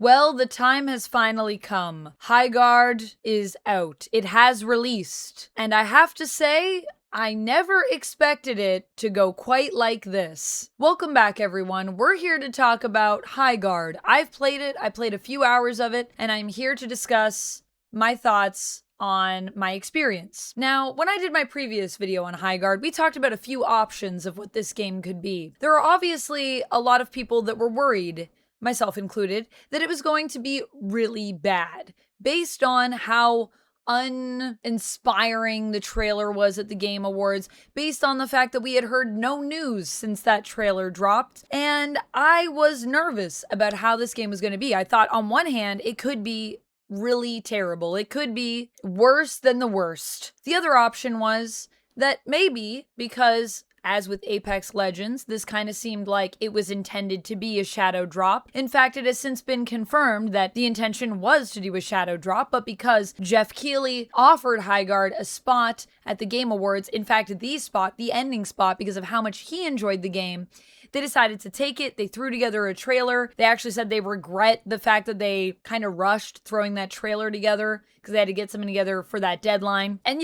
Well, the time has finally come. Highguard is out. It has released. And I have to say, I never expected it to go quite like this. Welcome back, everyone. We're here to talk about Highguard. I've played it, I played a few hours of it, and I'm here to discuss my thoughts on my experience. Now, when I did my previous video on Highguard, we talked about a few options of what this game could be. There are obviously a lot of people that were worried, myself included, that it was going to be really bad, based on how uninspiring the trailer was at the Game Awards, based on the fact that we had heard no news since that trailer dropped, and I was nervous about how this game was going to be. I thought, on one hand, it could be really terrible. It could be worse than the worst. The other option was that maybe, because as with Apex Legends, this kind of seemed like it was intended to be a shadow drop. In fact, it has since been confirmed that the intention was to do a shadow drop, but because Jeff Keighley offered Highguard a spot at the Game Awards, in fact, the spot, the ending spot, because of how much he enjoyed the game, they decided to take it. They threw together a trailer. They actually said they regret the fact that they kind of rushed throwing that trailer together because they had to get something together for that deadline. And,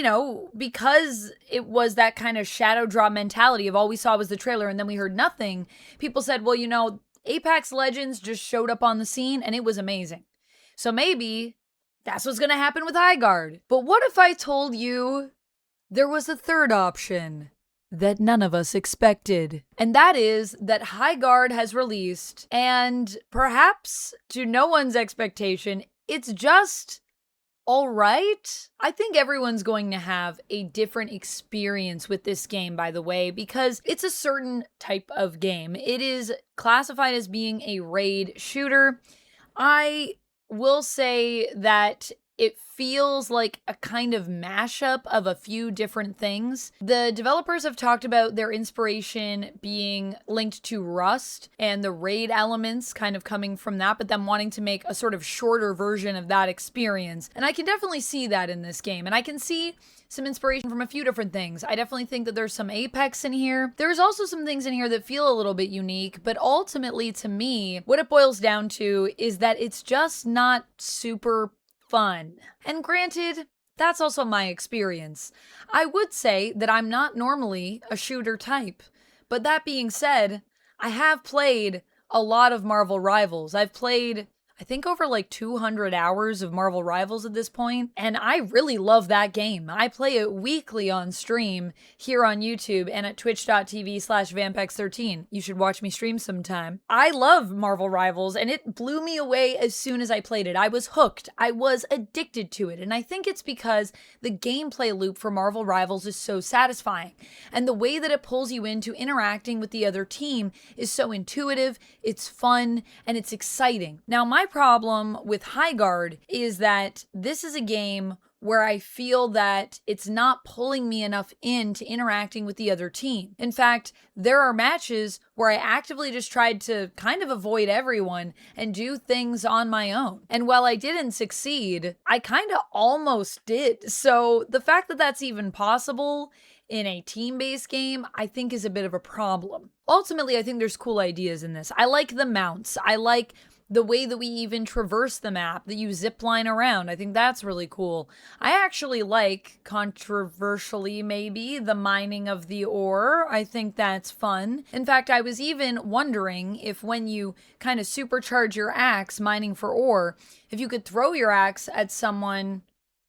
because it was that kind of shadow drop mentality of all we saw was the trailer and then we heard nothing, people said, well, Apex Legends just showed up on the scene and it was amazing. So maybe that's what's going to happen with Highguard. But what if I told you there was a third option that none of us expected? And that is that Highguard has released, and perhaps to no one's expectation, it's just all right. I think everyone's going to have a different experience with this game, by the way, because it's a certain type of game. It is classified as being a raid shooter. I will say that it feels like a kind of mashup of a few different things. The developers have talked about their inspiration being linked to Rust and the raid elements kind of coming from that, but them wanting to make a sort of shorter version of that experience. And I can definitely see that in this game. And I can see some inspiration from a few different things. I definitely think that there's some Apex in here. There's also some things in here that feel a little bit unique, but ultimately to me, what it boils down to is that it's just not super fun. And granted, that's also my experience. I would say that I'm not normally a shooter type, but that being said, I have played a lot of Marvel Rivals. I've played, I think, over like 200 hours of Marvel Rivals at this point, and I really love that game. I play it weekly on stream here on YouTube and at twitch.tv/vampex13. You should watch me stream sometime. I love Marvel Rivals, and it blew me away as soon as I played it. I was hooked. I was addicted to it, and I think it's because the gameplay loop for Marvel Rivals is so satisfying, and the way that it pulls you into interacting with the other team is so intuitive, it's fun, and it's exciting. Now, my problem with Highguard is that this is a game where I feel that it's not pulling me enough into interacting with the other team. In fact, there are matches where I actively just tried to kind of avoid everyone and do things on my own. And while I didn't succeed, I kind of almost did. So the fact that that's even possible in a team-based game, I think is a bit of a problem. Ultimately, I think there's cool ideas in this. I like the mounts. I like the way that we even traverse the map, that you zip line around. I think that's really cool. I actually like, controversially maybe, the mining of the ore. I think that's fun. In fact, I was even wondering if when you kind of supercharge your axe mining for ore, if you could throw your axe at someone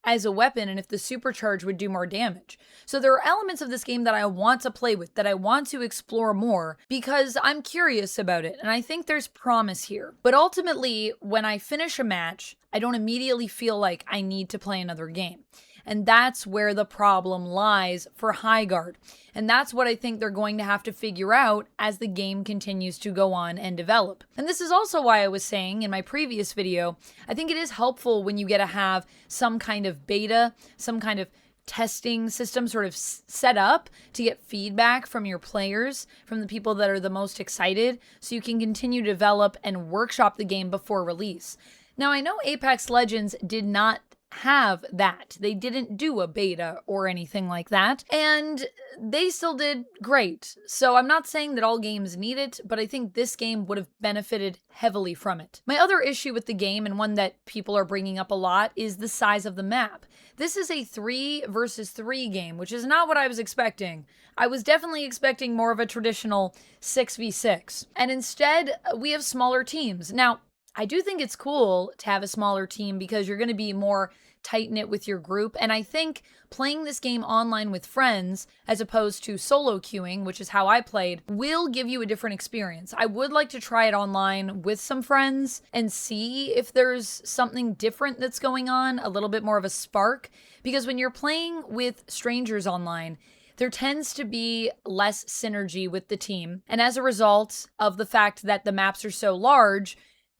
as a weapon and if the supercharge would do more damage. So there are elements of this game that I want to play with, that I want to explore more because I'm curious about it and I think there's promise here. But ultimately, when I finish a match, I don't immediately feel like I need to play another game. And that's where the problem lies for Highguard. And that's what I think they're going to have to figure out as the game continues to go on and develop. And this is also why I was saying in my previous video, I think it is helpful when you get to have some kind of beta, some kind of testing system sort of set up to get feedback from your players, from the people that are the most excited, so you can continue to develop and workshop the game before release. Now, I know Apex Legends did not have that. They didn't do a beta or anything like that, and they still did great. So I'm not saying that all games need it, but I think this game would have benefited heavily from it. My other issue with the game, and one that people are bringing up a lot, is the size of the map. This is a 3 versus 3 game, which is not what I was expecting. I was definitely expecting more of a traditional 6v6, and instead we have smaller teams. Now, I do think it's cool to have a smaller team because you're going to be more tight-knit with your group. And I think playing this game online with friends, as opposed to solo queuing, which is how I played, will give you a different experience. I would like to try it online with some friends and see if there's something different that's going on, a little bit more of a spark. Because when you're playing with strangers online, there tends to be less synergy with the team. And as a result of the fact that the maps are so large,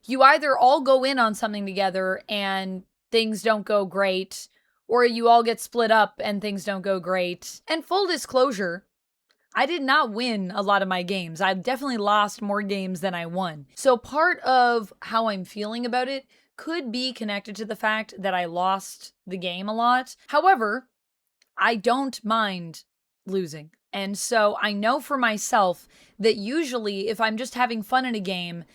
you either all go in on something together and things don't go great, or you all get split up and things don't go great. And full disclosure, I did not win a lot of my games. I've definitely lost more games than I won. So part of how I'm feeling about it could be connected to the fact that I lost the game a lot. However, I don't mind losing. And so I know for myself that usually if I'm just having fun in a game,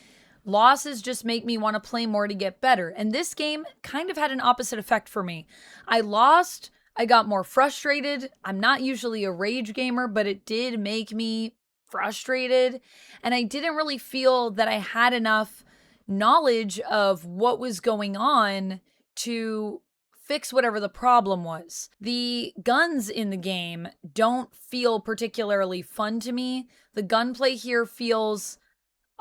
losses just make me want to play more to get better. And this game kind of had an opposite effect for me. I lost, I got more frustrated. I'm not usually a rage gamer, but it did make me frustrated. And I didn't really feel that I had enough knowledge of what was going on to fix whatever the problem was. The guns in the game don't feel particularly fun to me. The gunplay here feels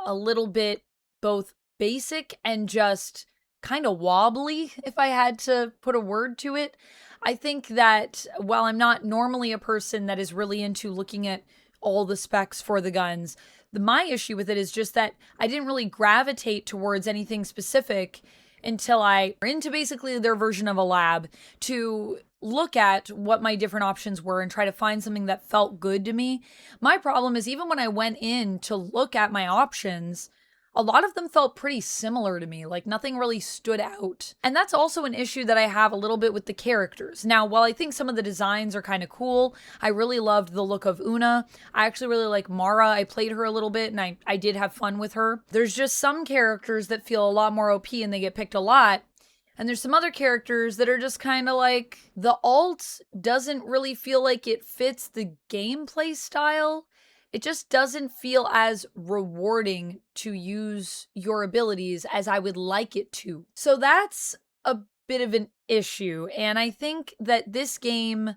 a little bit both basic and just kind of wobbly, if I had to put a word to it. I think that while I'm not normally a person that is really into looking at all the specs for the guns, my issue with it is just that I didn't really gravitate towards anything specific until I went into basically their version of a lab to look at what my different options were and try to find something that felt good to me. My problem is even when I went in to look at my options, a lot of them felt pretty similar to me, like nothing really stood out. And that's also an issue that I have a little bit with the characters. Now, while I think some of the designs are kind of cool, I really loved the look of Una. I actually really like Mara. I played her a little bit and I did have fun with her. There's just some characters that feel a lot more OP and they get picked a lot. And there's some other characters that are just kind of like, the alt doesn't really feel like it fits the gameplay style. It just doesn't feel as rewarding to use your abilities as I would like it to. So that's a bit of an issue, and I think that this game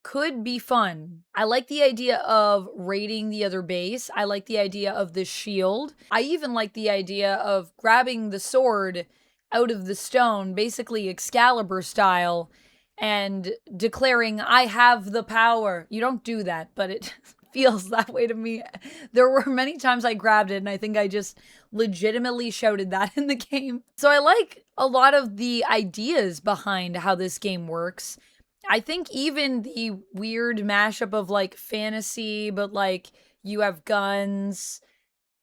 could be fun. I like the idea of raiding the other base. I like the idea of the shield. I even like the idea of grabbing the sword out of the stone, basically Excalibur style, and declaring, I have the power. You don't do that, but it feels that way to me. There were many times I grabbed it and I think I just legitimately shouted that in the game. So I like a lot of the ideas behind how this game works. I think even the weird mashup of like fantasy, but like you have guns,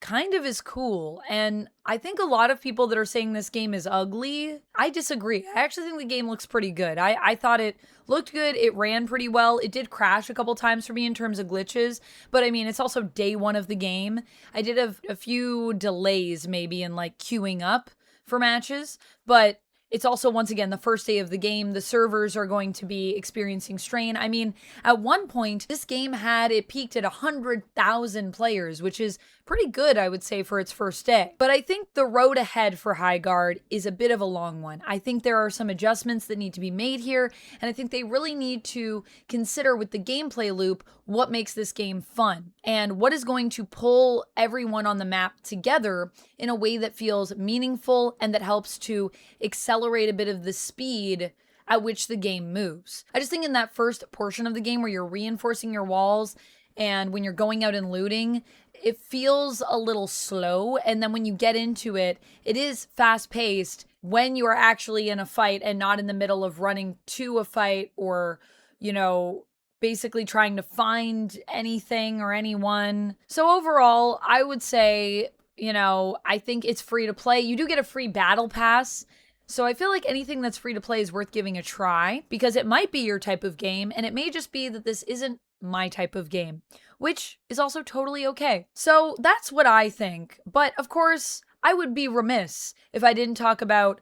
kind of is cool. And I think a lot of people that are saying this game is ugly, I disagree. I actually think the game looks pretty good. I thought it looked good. It ran pretty well. It did crash a couple times for me in terms of glitches, but I mean, it's also day one of the game. I did have a few delays maybe in like queuing up for matches, but it's also, once again, the first day of the game. The servers are going to be experiencing strain. I mean, at one point, this game it peaked at 100,000 players, which is pretty good, I would say, for its first day. But I think the road ahead for Highguard is a bit of a long one. I think there are some adjustments that need to be made here, and I think they really need to consider with the gameplay loop what makes this game fun and what is going to pull everyone on the map together in a way that feels meaningful and that helps to accelerate a bit of the speed at which the game moves. I just think in that first portion of the game where you're reinforcing your walls and when you're going out and looting, it feels a little slow. And then when you get into it, it is fast paced when you are actually in a fight and not in the middle of running to a fight or, you know, basically trying to find anything or anyone. So overall, I would say, you know, I think it's free to play. You do get a free battle pass. So I feel like anything that's free to play is worth giving a try because it might be your type of game and it may just be that this isn't my type of game, which is also totally okay. So that's what I think. But of course, I would be remiss if I didn't talk about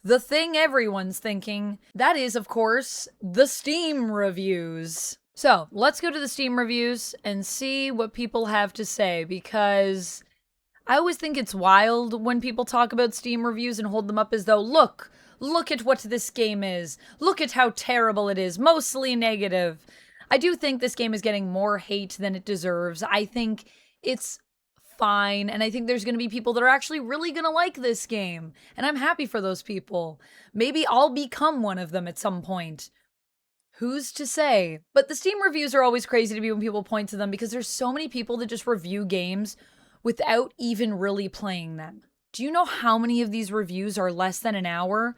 the thing everyone's thinking. That is, of course, the Steam reviews. So let's go to the Steam reviews and see what people have to say, because I always think it's wild when people talk about Steam reviews and hold them up as though, look at what this game is. Look at how terrible it is. Mostly negative. I do think this game is getting more hate than it deserves. I think it's fine, and I think there's going to be people that are actually really going to like this game, and I'm happy for those people. Maybe I'll become one of them at some point. Who's to say? But the Steam reviews are always crazy to me when people point to them because there's so many people that just review games without even really playing them. Do you know how many of these reviews are less than an hour?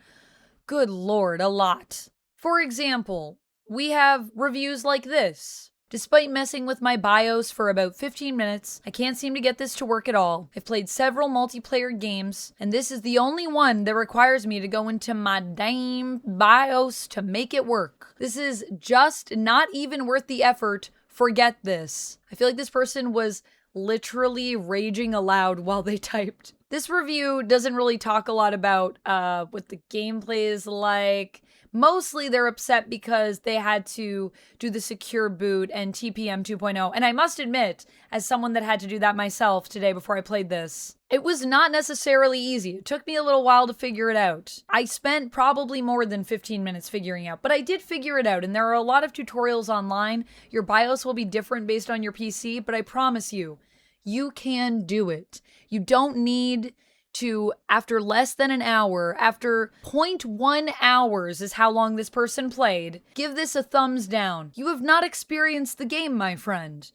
Good lord, a lot. For example, we have reviews like this. Despite messing with my BIOS for about 15 minutes, I can't seem to get this to work at all. I've played several multiplayer games, and this is the only one that requires me to go into my damn BIOS to make it work. This is just not even worth the effort. Forget this. I feel like this person was literally raging aloud while they typed. This review doesn't really talk a lot about what the gameplay is like. Mostly they're upset because they had to do the secure boot and TPM 2.0. And I must admit, as someone that had to do that myself today before I played this, it was not necessarily easy. It took me a little while to figure it out. I spent probably more than 15 minutes figuring out, but I did figure it out. And there are a lot of tutorials online. Your BIOS will be different based on your PC, but I promise you, you can do it. You don't need to, after less than an hour, after 0.1 hours is how long this person played, give this a thumbs down. You have not experienced the game, my friend.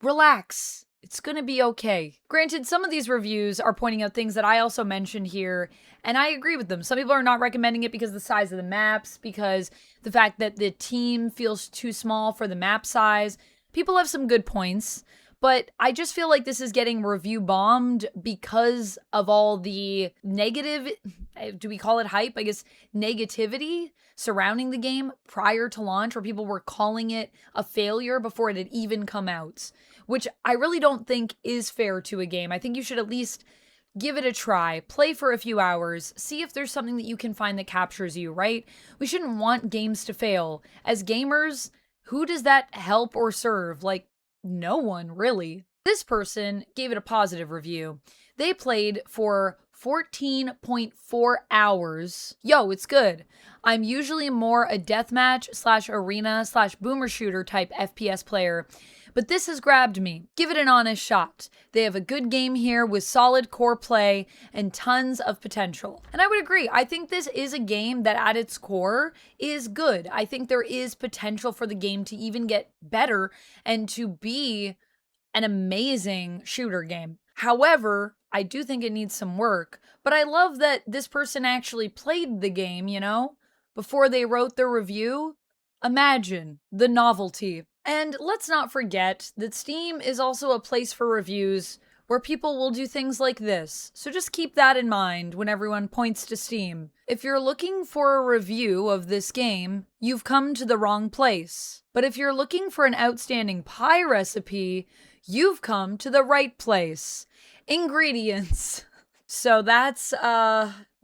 Relax. It's gonna be okay. Granted, some of these reviews are pointing out things that I also mentioned here, and I agree with them. Some people are not recommending it because of the size of the maps, because the fact that the team feels too small for the map size. People have some good points. But I just feel like this is getting review bombed because of all the negative, do we call it hype? I guess negativity surrounding the game prior to launch, where people were calling it a failure before it had even come out, which I really don't think is fair to a game. I think you should at least give it a try, play for a few hours, see if there's something that you can find that captures you, right? We shouldn't want games to fail. As gamers, who does that help or serve? Like, no one, really. This person gave it a positive review. They played for 14.4 hours. Yo, it's good. I'm usually more a deathmatch / arena / boomer shooter type FPS player, but this has grabbed me. Give it an honest shot. They have a good game here with solid core play and tons of potential. And I would agree. I think this is a game that at its core is good. I think there is potential for the game to even get better and to be an amazing shooter game. However, I do think it needs some work, but I love that this person actually played the game, you know, before they wrote their review. Imagine the novelty. And let's not forget that Steam is also a place for reviews where people will do things like this. So just keep that in mind when everyone points to Steam. If you're looking for a review of this game, you've come to the wrong place. But if you're looking for an outstanding pie recipe, you've come to the right place. Ingredients. So that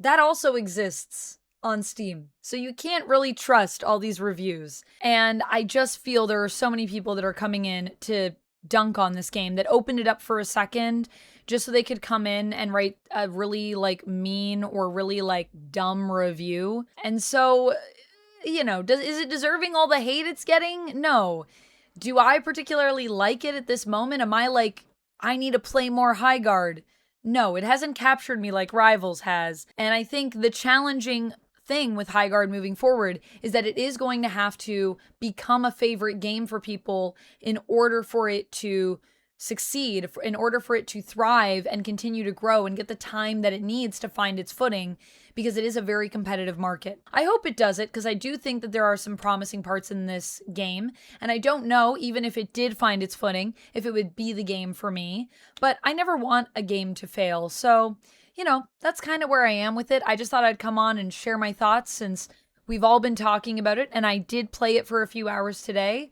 also exists on Steam. So you can't really trust all these reviews. And I just feel there are so many people that are coming in to dunk on this game that opened it up for a second just so they could come in and write a really like mean or really like dumb review. And so, you know, is it deserving all the hate it's getting? No. Do I particularly like it at this moment? Am I like, I need to play more Highguard? No, it hasn't captured me like Rivals has. And I think the challenging thing with Highguard moving forward is that it is going to have to become a favorite game for people in order for it to succeed, in order for it to thrive and continue to grow and get the time that it needs to find its footing, because it is a very competitive market. I hope it does it, because I do think that there are some promising parts in this game, and I don't know, even if it did find its footing, if it would be the game for me, but I never want a game to fail. So that's kind of where I am with it. I just thought I'd come on and share my thoughts since we've all been talking about it, and I did play it for a few hours today.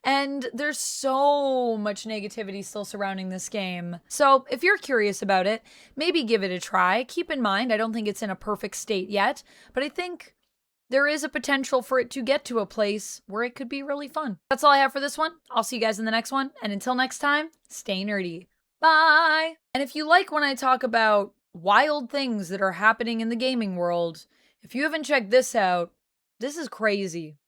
And there's so much negativity still surrounding this game. So if you're curious about it, maybe give it a try. Keep in mind, I don't think it's in a perfect state yet, but I think there is a potential for it to get to a place where it could be really fun. That's all I have for this one. I'll see you guys in the next one. And until next time, stay nerdy. Bye! And if you like when I talk about wild things that are happening in the gaming world, if you haven't checked this out, this is crazy.